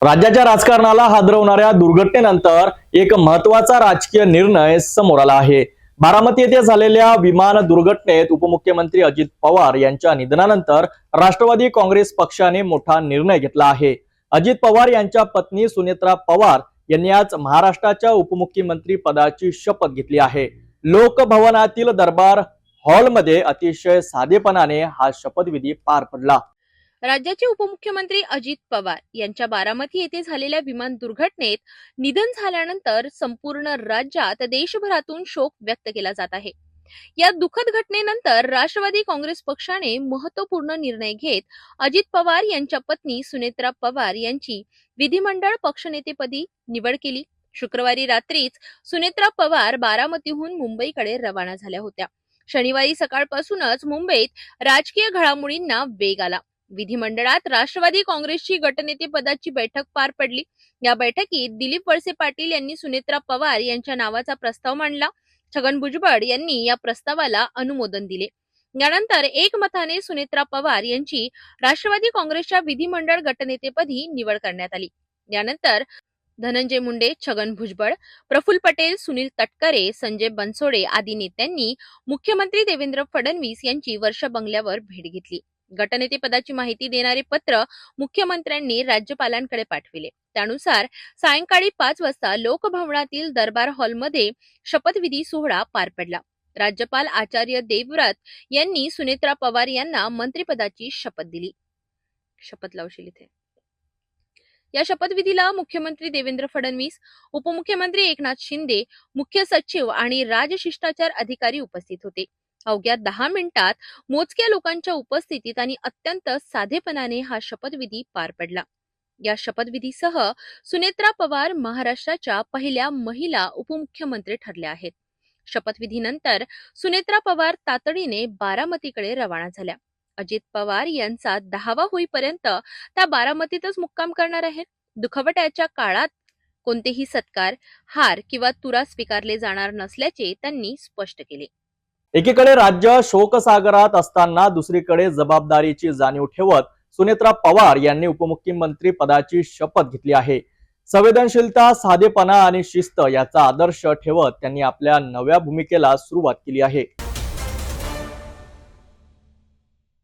राज्याच्या राजकारणाला हादरवणाऱ्या दुर्घटनेनंतर एक महत्त्वाचा राजकीय निर्णय समोर आला आहे। बारामती येथे झालेल्या विमान दुर्घटनेत उपमुख्यमंत्री अजित पवार यांच्या निधनानंतर राष्ट्रवादी काँग्रेस पक्षाने मोठा निर्णय घेतला आहे। अजित पवार यांच्या पत्नी सुनेत्रा पवार यांनी आज महाराष्ट्राच्या उपमुख्यमंत्री पदाची शपथ घेतली आहे। लोकभवनातील दरबार हॉलमध्ये अतिशय साधेपणाने हा शपथविधी पार पडला। राज्याचे उपमुख्यमंत्री अजित पवार यांच्या बारामती येथे झालेल्या विमान दुर्घटनेत निधन झाल्यानंतर संपूर्ण राज्यात देशभरातून शोक व्यक्त केला जात आहे। या दुःखद घटनेनंतर राष्ट्रवादी काँग्रेस पक्षाने महत्त्वपूर्ण निर्णय घेत अजित पवार यांच्या पत्नी सुनेत्रा पवार यांची विधिमंडळ पक्षनेतेपदी निवड केली। शुक्रवारी रात्रीच सुनेत्रा पवार बारामतीहून मुंबईकडे रवाना झाल्या होत्या। शनिवारी सकाळपासूनच मुंबईत राजकीय घडामोडींना वेग आला। विधिमंडळात राष्ट्रवादी काँग्रेसची गटनेते पदाची बैठक पार पडली। या बैठकीत दिलीप वळसे पाटील यांनी सुनेत्रा पवार यांच्या नावाचा प्रस्ताव मांडला। छगन भुजबळ यांनी या प्रस्तावाला अनुमोदन दिले। यानंतर एकमताने सुनेत्रा पवार यांची राष्ट्रवादी काँग्रेसच्या विधिमंडळ गटनेतेपदी निवड करण्यात आली। यानंतर धनंजय मुंडे, छगन भुजबळ, प्रफुल्ल पटेल, सुनील तटकरे, संजय बनसोडे आदी नेत्यांनी मुख्यमंत्री देवेंद्र फडणवीस यांची वर्षा बंगल्यावर भेट घेतली। गटनेतेपदाची माहिती देणारे पत्र मुख्यमंत्र्यांनी राज्यपालांकडे पाठविले। त्यानुसार सायंकाळी 5 वाजता लोकभवनातील दरबार हॉलमध्ये शपथविधी सोहळा पार पडला। राज्यपाल आचार्य देवव्रत यांनी सुनेत्रा पवार यांना मंत्रिपदाची शपथ दिली। शपथ लावशील इथे। या शपथविधीला मुख्यमंत्री देवेंद्र फडणवीस, उपमुख्यमंत्री एकनाथ शिंदे, मुख्य सचिव आणि राजशिष्टाचार अधिकारी उपस्थित होते। अवघ्या 10 मिनिटात मोजक्या लोकांच्या उपस्थितीत आणि अत्यंत साधेपणाने हा शपथविधी पार पडला। या शपथविधीसह सुनेत्रा पवार महाराष्ट्राच्या पहिल्या महिला उपमुख्यमंत्री ठरल्या आहेत। शपथविधीनंतर सुनेत्रा पवार तातडीने बारामतीकडे रवाना झाल्या। अजित पवार यांचा 10वा होईपर्यंत त्या बारामतीतच मुक्काम करणार आहेत। दुखवट्याच्या काळात कोणतेही सत्कार, हार किंवा तुरा स्वीकारले जाणार नसल्याचे त्यांनी स्पष्ट केले। एकीकडे राज्य शोकसागरात असताना दुसरीकडे जबाबदारीची जाणीव ठेवत सुनेत्रा पवार यांनी उपमुख्यमंत्री पदाची शपथ घेतली आहे। संवेदनशीलता, साधेपणा आणि शिस्त याचा आदर्श ठेवत त्यांनी आपल्या नव्या भूमिकेला सुरुवात केली आहे।